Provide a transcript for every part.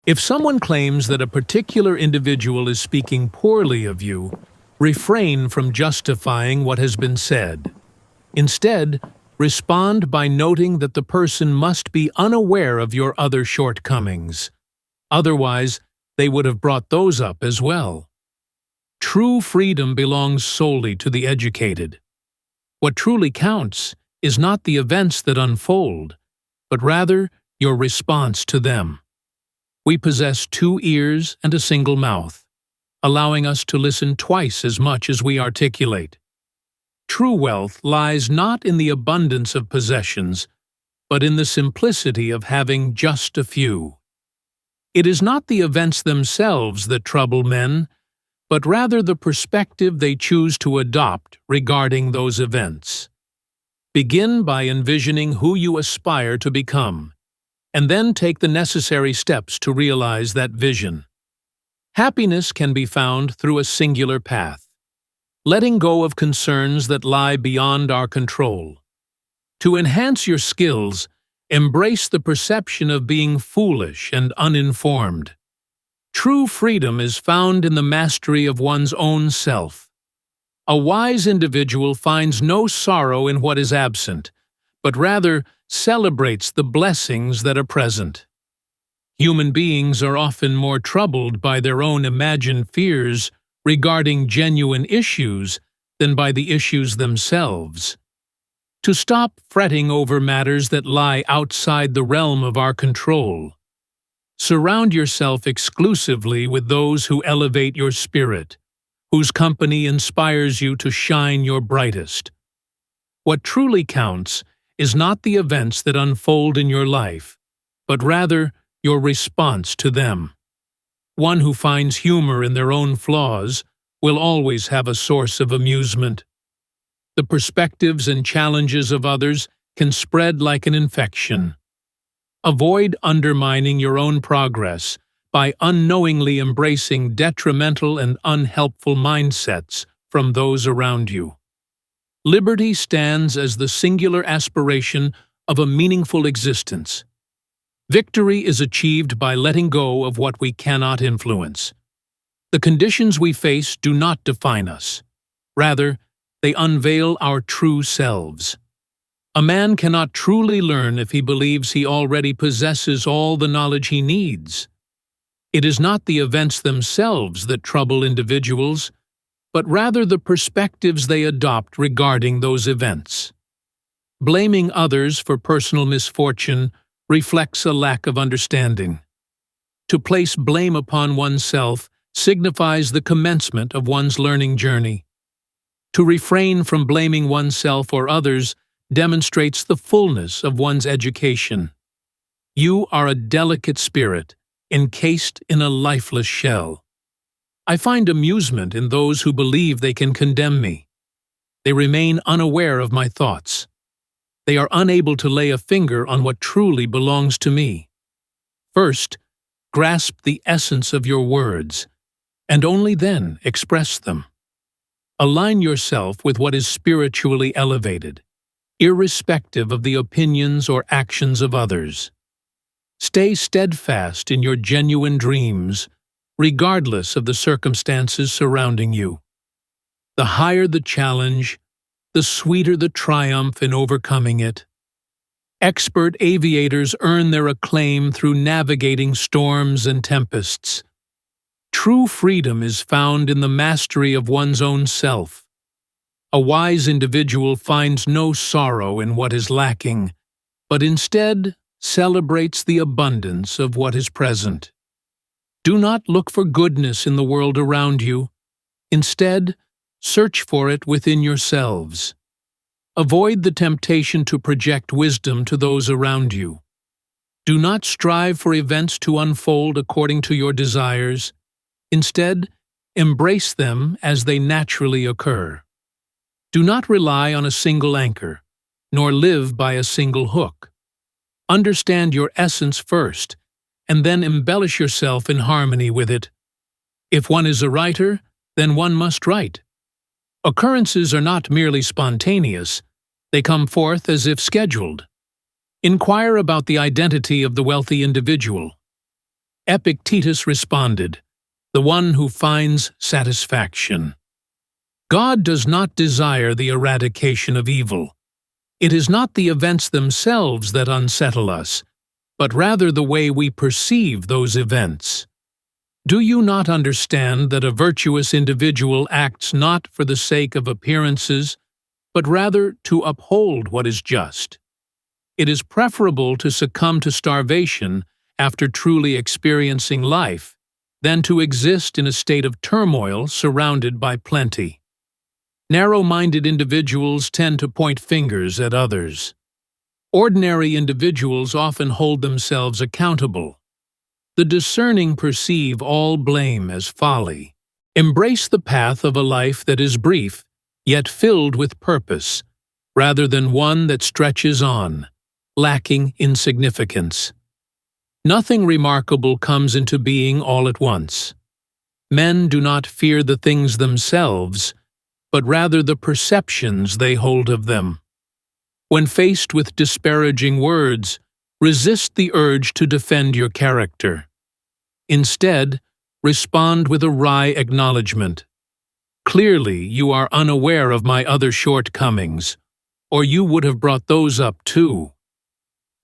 If someone claims that a particular individual is speaking poorly of you, refrain from justifying what has been said. Instead, respond by noting that the person must be unaware of your other shortcomings. Otherwise, they would have brought those up as well. True freedom belongs solely to the educated. What truly counts is not the events that unfold, but rather your response to them. We possess 2 ears and a single mouth, allowing us to listen twice as much as we articulate. True wealth lies not in the abundance of possessions, but in the simplicity of having just a few. It is not the events themselves that trouble men, but rather the perspective they choose to adopt regarding those events. Begin by envisioning who you aspire to become, and then take the necessary steps to realize that vision. Happiness can be found through a singular path, letting go of concerns that lie beyond our control. To enhance your skills, embrace the perception of being foolish and uninformed. True freedom is found in the mastery of one's own self. A wise individual finds no sorrow in what is absent, but rather celebrates the blessings that are present. Human beings are often more troubled by their own imagined fears regarding genuine issues than by the issues themselves. To stop fretting over matters that lie outside the realm of our control, surround yourself exclusively with those who elevate your spirit, whose company inspires you to shine your brightest. What truly counts is not the events that unfold in your life, but rather your response to them. One who finds humor in their own flaws will always have a source of amusement. The perspectives and challenges of others can spread like an infection. Avoid undermining your own progress by unknowingly embracing detrimental and unhelpful mindsets from those around you. Liberty stands as the singular aspiration of a meaningful existence. Victory is achieved by letting go of what we cannot influence. The conditions we face do not define us. Rather, they unveil our true selves. A man cannot truly learn if he believes he already possesses all the knowledge he needs. It is not the events themselves that trouble individuals, but rather the perspectives they adopt regarding those events. Blaming others for personal misfortune reflects a lack of understanding. To place blame upon oneself signifies the commencement of one's learning journey. To refrain from blaming oneself or others demonstrates the fullness of one's education. You are a delicate spirit, encased in a lifeless shell. I find amusement in those who believe they can condemn me. They remain unaware of my thoughts. They are unable to lay a finger on what truly belongs to me. First, grasp the essence of your words, and only then express them. Align yourself with what is spiritually elevated, irrespective of the opinions or actions of others. Stay steadfast in your genuine dreams, regardless of the circumstances surrounding you. The higher the challenge, the sweeter the triumph in overcoming it. Expert aviators earn their acclaim through navigating storms and tempests. True freedom is found in the mastery of one's own self. A wise individual finds no sorrow in what is lacking, but instead celebrates the abundance of what is present. Do not look for goodness in the world around you. Instead, search for it within yourselves. Avoid the temptation to project wisdom to those around you. Do not strive for events to unfold according to your desires. Instead, embrace them as they naturally occur. Do not rely on a single anchor, nor live by a single hook. Understand your essence first, and then embellish yourself in harmony with it. If one is a writer, then one must write. Occurrences are not merely spontaneous, they come forth as if scheduled. Inquire about the identity of the wealthy individual. Epictetus responded, "The one who finds satisfaction." God does not desire the eradication of evil. It is not the events themselves that unsettle us, but rather the way we perceive those events. Do you not understand that a virtuous individual acts not for the sake of appearances, but rather to uphold what is just? It is preferable to succumb to starvation after truly experiencing life than to exist in a state of turmoil surrounded by plenty. Narrow-minded individuals tend to point fingers at others. Ordinary individuals often hold themselves accountable. The discerning perceive all blame as folly. Embrace the path of a life that is brief, yet filled with purpose, rather than one that stretches on, lacking in significance. Nothing remarkable comes into being all at once. Men do not fear the things themselves, but rather the perceptions they hold of them. When faced with disparaging words, resist the urge to defend your character. Instead, respond with a wry acknowledgement. Clearly, you are unaware of my other shortcomings, or you would have brought those up too.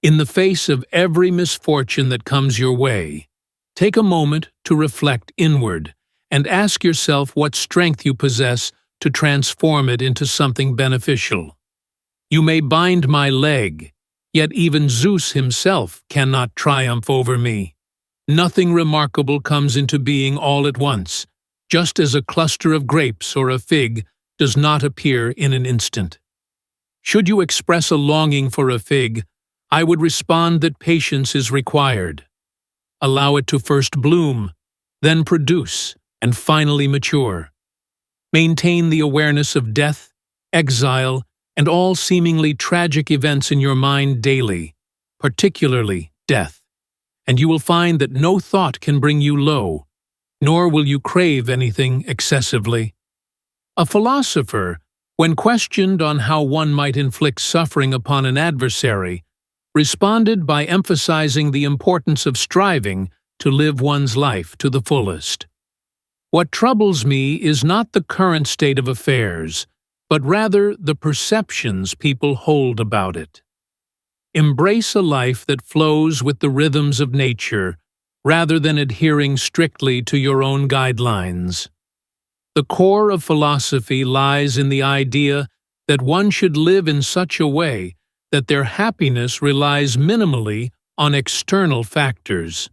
In the face of every misfortune that comes your way, take a moment to reflect inward and ask yourself what strength you possess to transform it into something beneficial. You may bind my leg, yet even Zeus himself cannot triumph over me. Nothing remarkable comes into being all at once, just as a cluster of grapes or a fig does not appear in an instant. Should you express a longing for a fig, I would respond that patience is required. Allow it to first bloom, then produce, and finally mature. Maintain the awareness of death, exile, and all seemingly tragic events in your mind daily, particularly death, and you will find that no thought can bring you low, nor will you crave anything excessively. A philosopher, when questioned on how one might inflict suffering upon an adversary, responded by emphasizing the importance of striving to live one's life to the fullest. What troubles me is not the current state of affairs, but rather the perceptions people hold about it. Embrace a life that flows with the rhythms of nature, rather than adhering strictly to your own guidelines. The core of philosophy lies in the idea that one should live in such a way that their happiness relies minimally on external factors.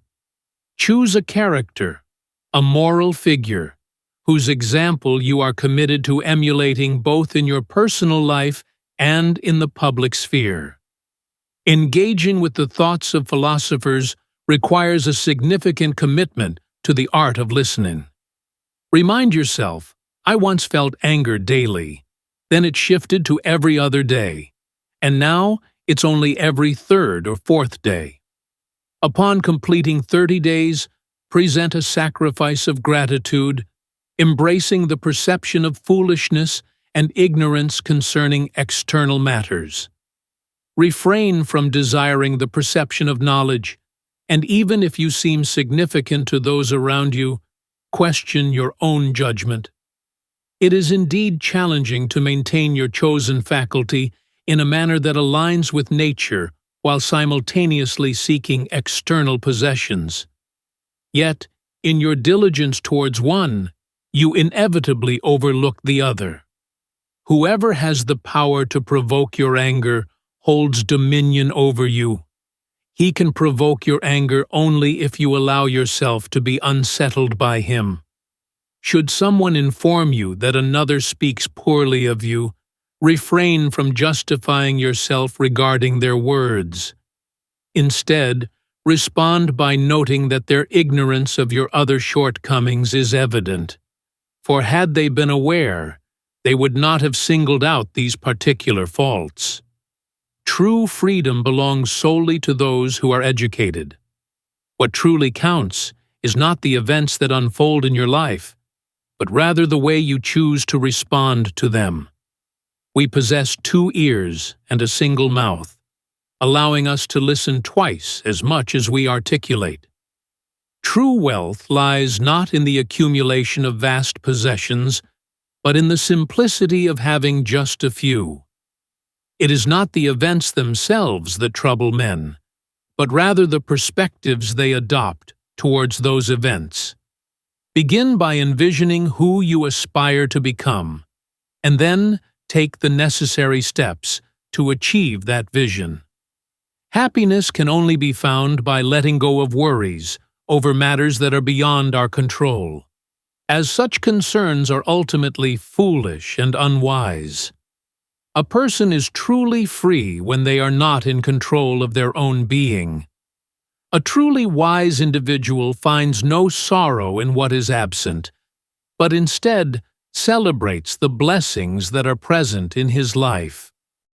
Choose a character, a moral figure, whose example you are committed to emulating both in your personal life and in the public sphere. Engaging with the thoughts of philosophers requires a significant commitment to the art of listening. Remind yourself, I once felt anger daily, then it shifted to every other day, and now it's only every third or fourth day. Upon completing 30 days, present a sacrifice of gratitude, embracing the perception of foolishness and ignorance concerning external matters. Refrain from desiring the perception of knowledge, and even if you seem significant to those around you, question your own judgment. It is indeed challenging to maintain your chosen faculty in a manner that aligns with nature while simultaneously seeking external possessions. Yet, in your diligence towards one, you inevitably overlook the other. Whoever has the power to provoke your anger holds dominion over you. He can provoke your anger only if you allow yourself to be unsettled by him. Should someone inform you that another speaks poorly of you, refrain from justifying yourself regarding their words. Instead, respond by noting that their ignorance of your other shortcomings is evident. For had they been aware, they would not have singled out these particular faults. True freedom belongs solely to those who are educated. What truly counts is not the events that unfold in your life, but rather the way you choose to respond to them. We possess 2 ears and a single mouth, allowing us to listen twice as much as we articulate. True wealth lies not in the accumulation of vast possessions, but in the simplicity of having just a few. It is not the events themselves that trouble men, but rather the perspectives they adopt towards those events. Begin by envisioning who you aspire to become, and then take the necessary steps to achieve that vision. Happiness can only be found by letting go of worries over matters that are beyond our control, as such concerns are ultimately foolish and unwise. A person is truly free when they are not in control of their own being. A truly wise individual finds no sorrow in what is absent, but instead celebrates the blessings that are present in his life.